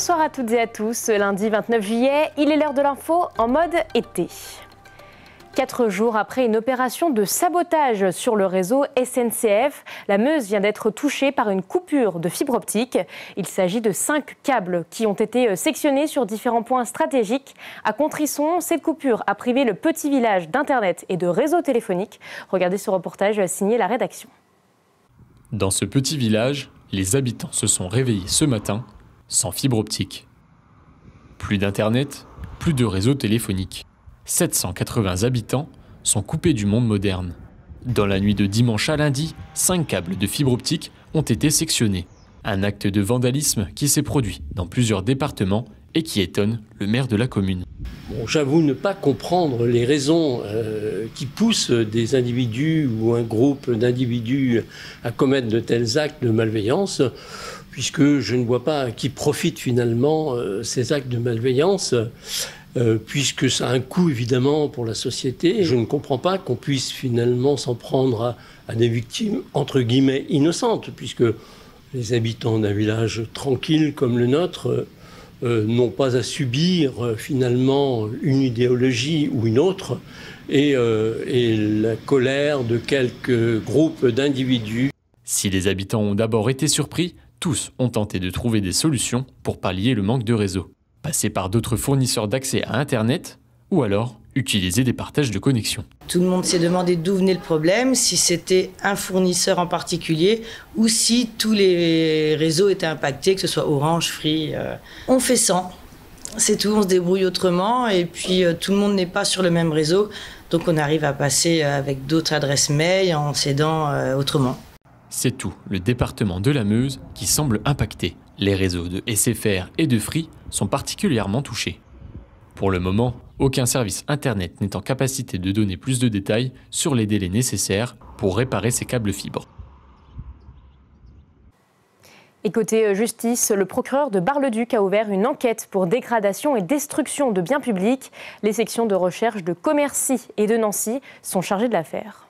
Bonsoir à toutes et à tous. Lundi 29 juillet, il est l'heure de l'info en mode été. 4 jours après une opération de sabotage sur le réseau SNCF, la Meuse vient d'être touchée par une coupure de fibre optique. Il s'agit de 5 câbles qui ont été sectionnés sur différents points stratégiques. À Contrisson, cette coupure a privé le petit village d'internet et de réseau téléphonique. Regardez ce reportage signé la rédaction. Dans ce petit village, les habitants se sont réveillés ce matin sans fibre optique. Plus d'internet, plus de réseau téléphonique. 780 habitants sont coupés du monde moderne. Dans la nuit de dimanche à lundi, 5 câbles de fibre optique ont été sectionnés. Un acte de vandalisme qui s'est produit dans plusieurs départements et qui étonne le maire de la commune. Bon, j'avoue ne pas comprendre les raisons qui poussent des individus ou un groupe d'individus à commettre de tels actes de malveillance, puisque je ne vois pas qui profitent finalement ces actes de malveillance. Puisque ça a un coût évidemment pour la société. Je ne comprends pas qu'on puisse finalement s'en prendre à des victimes entre guillemets innocentes, puisque les habitants d'un village tranquille comme le nôtre n'ont pas à subir finalement une idéologie ou une autre et la colère de quelques groupes d'individus. Si les habitants ont d'abord été surpris, tous ont tenté de trouver des solutions pour pallier le manque de réseau. Passer par d'autres fournisseurs d'accès à Internet ou alors utiliser des partages de connexion. Tout le monde s'est demandé d'où venait le problème, si c'était un fournisseur en particulier ou si tous les réseaux étaient impactés, que ce soit Orange, Free. On fait sans, c'est tout, on se débrouille autrement et puis tout le monde n'est pas sur le même réseau, donc on arrive à passer avec d'autres adresses mail en s'aidant autrement. C'est tout le département de la Meuse qui semble impacté. Les réseaux de SFR et de Free sont particulièrement touchés. Pour le moment, aucun service Internet n'est en capacité de donner plus de détails sur les délais nécessaires pour réparer ces câbles fibres. Et côté justice, le procureur de Bar-le-Duc a ouvert une enquête pour dégradation et destruction de biens publics. Les sections de recherche de Commercy et de Nancy sont chargées de l'affaire.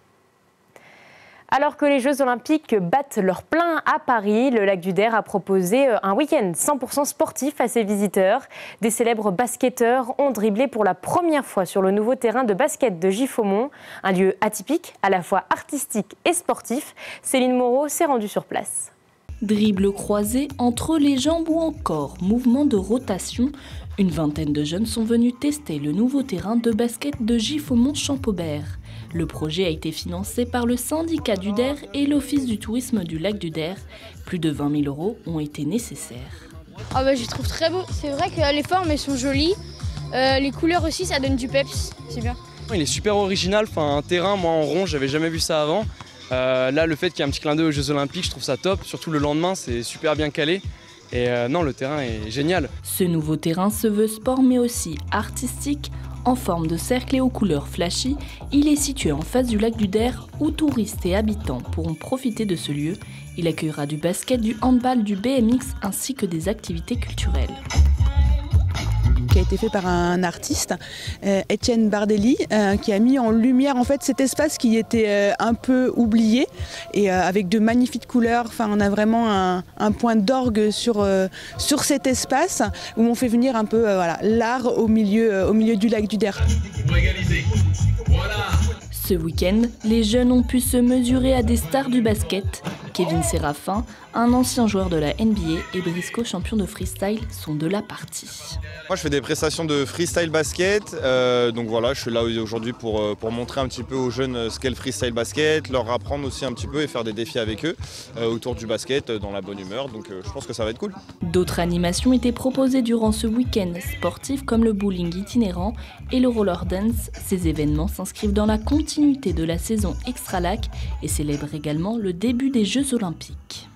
Alors que les Jeux Olympiques battent leur plein à Paris, le Lac-du-Der a proposé un week-end 100% sportif à ses visiteurs. Des célèbres basketteurs ont dribblé pour la première fois sur le nouveau terrain de basket de Giffaumont. Un lieu atypique, à la fois artistique et sportif. Céline Moreau s'est rendue sur place. Dribble croisé entre les jambes ou encore mouvement de rotation, une vingtaine de jeunes sont venus tester le nouveau terrain de basket de Giffaumont-Champaubert. Le projet a été financé par le syndicat du Der et l'Office du tourisme du Lac-du-Der. Plus de 20 000 € ont été nécessaires. Je le trouve très beau. C'est vrai que les formes elles sont jolies. Les couleurs aussi, ça donne du peps. C'est bien. Il est super original. Un terrain, moi en rond, j'avais jamais vu ça avant. Là, le fait qu'il y ait un petit clin d'œil aux Jeux Olympiques, je trouve ça top. Surtout le lendemain, c'est super bien calé. Et non, le terrain est génial. Ce nouveau terrain se veut sport mais aussi artistique. En forme de cercle et aux couleurs flashy, il est situé en face du Lac-du-Der où touristes et habitants pourront profiter de ce lieu. Il accueillera du basket, du handball, du BMX ainsi que des activités culturelles. Qui a été fait par un artiste, Étienne Bardelli, qui a mis en lumière en fait cet espace qui était un peu oublié et avec de magnifiques couleurs. On a vraiment un point d'orgue sur cet espace où on fait venir un peu l'art au milieu du Lac-du-Der. Ce week-end, les jeunes ont pu se mesurer à des stars du basket. Kevin Séraphin, un ancien joueur de la NBA, et Briscoe, champion de freestyle, sont de la partie. Moi je fais des prestations de freestyle basket, donc voilà, je suis là aujourd'hui pour montrer un petit peu aux jeunes ce qu'est le freestyle basket, leur apprendre aussi un petit peu et faire des défis avec eux autour du basket dans la bonne humeur, donc je pense que ça va être cool. D'autres animations étaient proposées durant ce week-end sportif comme le bowling itinérant et le roller dance. Ces événements s'inscrivent dans la continuité de la saison Extra Lac et célèbrent également le début des Jeux Olympiques.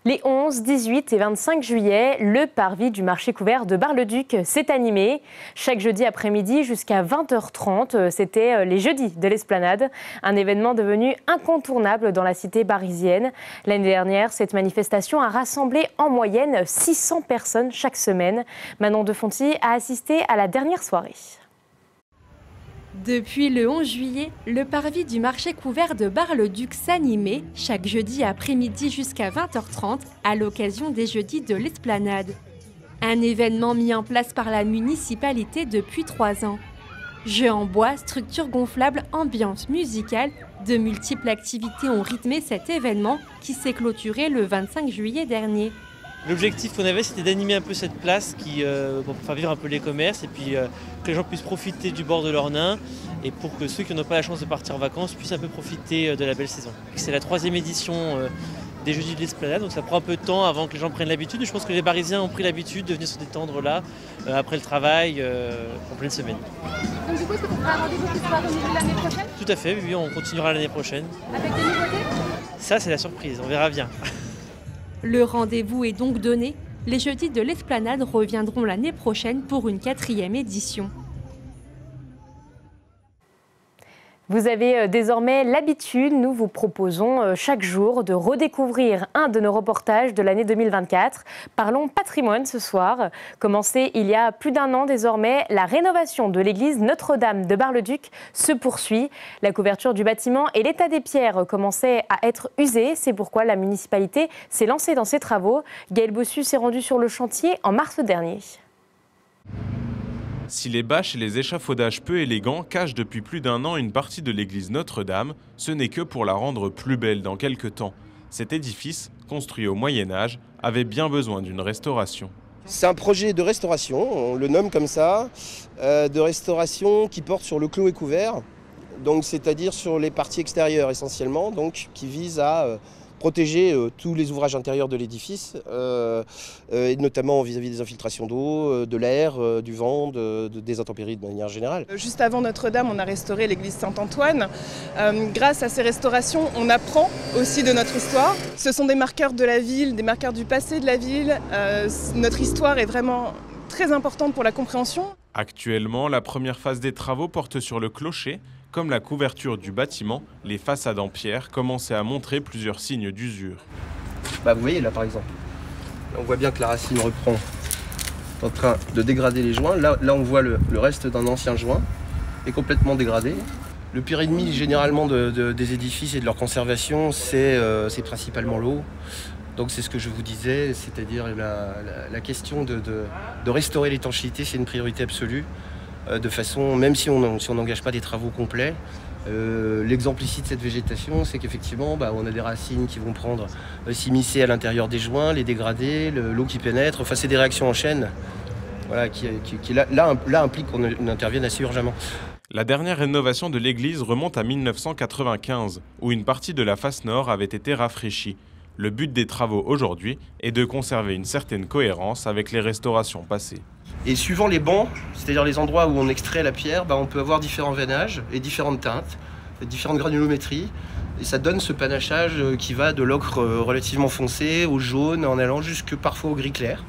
Les 11, 18 et 25 juillet, le parvis du marché couvert de Bar-le-Duc s'est animé. Chaque jeudi après-midi jusqu'à 20h30, c'était les jeudis de l'Esplanade, un événement devenu incontournable dans la cité parisienne. L'année dernière, cette manifestation a rassemblé en moyenne 600 personnes chaque semaine. Manon Defonty a assisté à la dernière soirée. Depuis le 11 juillet, le parvis du marché couvert de Bar-le-Duc s'animait chaque jeudi après-midi jusqu'à 20h30 à l'occasion des jeudis de l'Esplanade. Un événement mis en place par la municipalité depuis 3 ans. Jeux en bois, structures gonflables, ambiance musicale, de multiples activités ont rythmé cet événement qui s'est clôturé le 25 juillet dernier. L'objectif qu'on avait, c'était d'animer un peu cette place pour faire vivre un peu les commerces et puis que les gens puissent profiter du bord de l'Ornain et pour que ceux qui n'ont pas la chance de partir en vacances puissent un peu profiter de la belle saison. C'est la 3e édition des Jeudis de l'Esplanade, donc ça prend un peu de temps avant que les gens prennent l'habitude. Je pense que les Parisiens ont pris l'habitude de venir se détendre là, après le travail, en pleine semaine. Donc du coup, est-ce que vous ferez un rendez-vous qui sera renouvelé l'année prochaine? Tout à fait, oui, on continuera l'année prochaine. Avec des nouveautés? Ça, c'est la surprise, on verra bien. Le rendez-vous est donc donné. Les Jeudis de l'Esplanade reviendront l'année prochaine pour une 4e édition. Vous avez désormais l'habitude, nous vous proposons chaque jour de redécouvrir un de nos reportages de l'année 2024. Parlons patrimoine ce soir. Commencée il y a plus d'1 an désormais, la rénovation de l'église Notre-Dame de Bar-le-Duc se poursuit. La couverture du bâtiment et l'état des pierres commençaient à être usés. C'est pourquoi la municipalité s'est lancée dans ces travaux. Gaël Bossus s'est rendu sur le chantier en mars dernier. Si les bâches et les échafaudages peu élégants cachent depuis plus d'1 an une partie de l'église Notre-Dame, ce n'est que pour la rendre plus belle dans quelques temps. Cet édifice, construit au Moyen-Âge, avait bien besoin d'une restauration. C'est un projet de restauration, on le nomme comme ça, de restauration qui porte sur le clos et couvert, donc c'est-à-dire sur les parties extérieures essentiellement, donc qui vise à protéger tous les ouvrages intérieurs de l'édifice, et notamment vis-à-vis des infiltrations d'eau, de l'air, du vent, des intempéries de manière générale. Juste avant Notre-Dame, on a restauré l'église Saint-Antoine. Grâce à ces restaurations, on apprend aussi de notre histoire. Ce sont des marqueurs de la ville, des marqueurs du passé de la ville. Notre histoire est vraiment très importante pour la compréhension. Actuellement, la première phase des travaux porte sur le clocher. Comme la couverture du bâtiment, les façades en pierre commençaient à montrer plusieurs signes d'usure. Vous voyez là par exemple, on voit bien que la racine reprend en train de dégrader les joints. Là on voit le reste d'un ancien joint est complètement dégradé. Le pire ennemi généralement des édifices et de leur conservation, c'est principalement l'eau. Donc c'est ce que je vous disais, c'est-à-dire la question de restaurer l'étanchéité, c'est une priorité absolue. De façon, même si on n'engage pas des travaux complets, l'exemple ici de cette végétation, c'est qu'effectivement, on a des racines qui vont s'immiscer à l'intérieur des joints, les dégrader, l'eau qui pénètre. Enfin, c'est des réactions en chaîne, voilà, qui là impliquent qu'on intervienne assez urgemment. La dernière rénovation de l'église remonte à 1995, où une partie de la face nord avait été rafraîchie. Le but des travaux aujourd'hui est de conserver une certaine cohérence avec les restaurations passées. Et suivant les bancs, c'est-à-dire les endroits où on extrait la pierre, on peut avoir différents veinages et différentes teintes, différentes granulométries. Et ça donne ce panachage qui va de l'ocre relativement foncé au jaune, en allant jusque parfois au gris clair.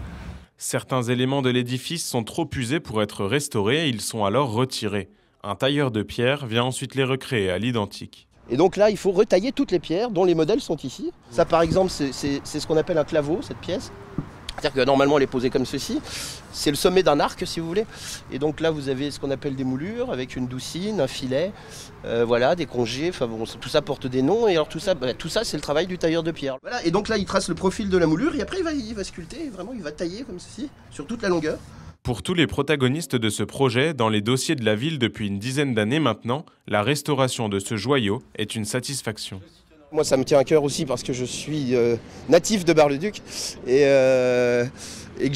Certains éléments de l'édifice sont trop usés pour être restaurés et ils sont alors retirés. Un tailleur de pierre vient ensuite les recréer à l'identique. Et donc là, il faut retailler toutes les pierres dont les modèles sont ici. Ça, par exemple, c'est ce qu'on appelle un claveau, cette pièce. C'est-à-dire que normalement, elle est posée comme ceci. C'est le sommet d'un arc, si vous voulez. Et donc là, vous avez ce qu'on appelle des moulures, avec une doucine, un filet, voilà, des congés. Enfin bon, tout ça porte des noms. Et alors tout ça, c'est le travail du tailleur de pierre. Voilà. Et donc là, il trace le profil de la moulure. Et après, il va sculpter. Vraiment, il va tailler comme ceci, sur toute la longueur. Pour tous les protagonistes de ce projet, dans les dossiers de la ville depuis une dizaine d'années maintenant, la restauration de ce joyau est une satisfaction. Moi, ça me tient à cœur aussi parce que je suis natif de Bar-le-Duc et que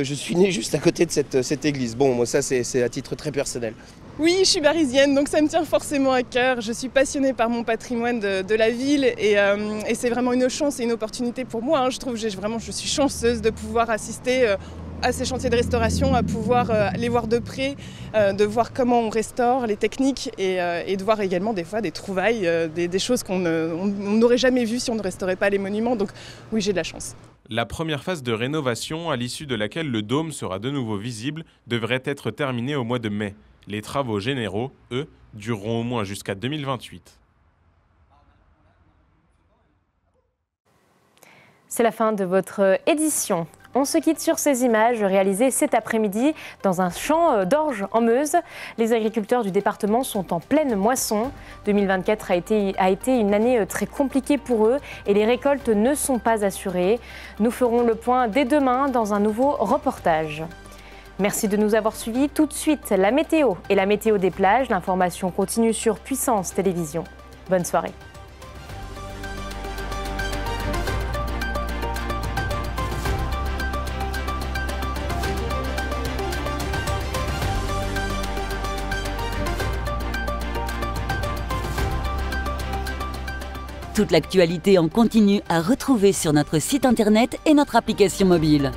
je suis né juste à côté de cette église. Bon, moi, ça, c'est à titre très personnel. Oui, je suis parisienne, donc ça me tient forcément à cœur. Je suis passionnée par mon patrimoine de la ville et c'est vraiment une chance et une opportunité pour moi. Je trouve je suis chanceuse de pouvoir assister à ces chantiers de restauration, à pouvoir les voir de près, de voir comment on restaure, les techniques et de voir également des fois des trouvailles, des choses qu'on n'aurait jamais vues si on ne restaurait pas les monuments. Donc oui, j'ai de la chance. La première phase de rénovation, à l'issue de laquelle le dôme sera de nouveau visible, devrait être terminée au mois de mai. Les travaux généraux, eux, dureront au moins jusqu'à 2028. C'est la fin de votre édition. On se quitte sur ces images réalisées cet après-midi dans un champ d'orge en Meuse. Les agriculteurs du département sont en pleine moisson. 2024 a été une année très compliquée pour eux et les récoltes ne sont pas assurées. Nous ferons le point dès demain dans un nouveau reportage. Merci de nous avoir suivis. Tout de suite, la météo et la météo des plages. L'information continue sur Puissance Télévision. Bonne soirée. Toute l'actualité en continu à retrouver sur notre site internet et notre application mobile.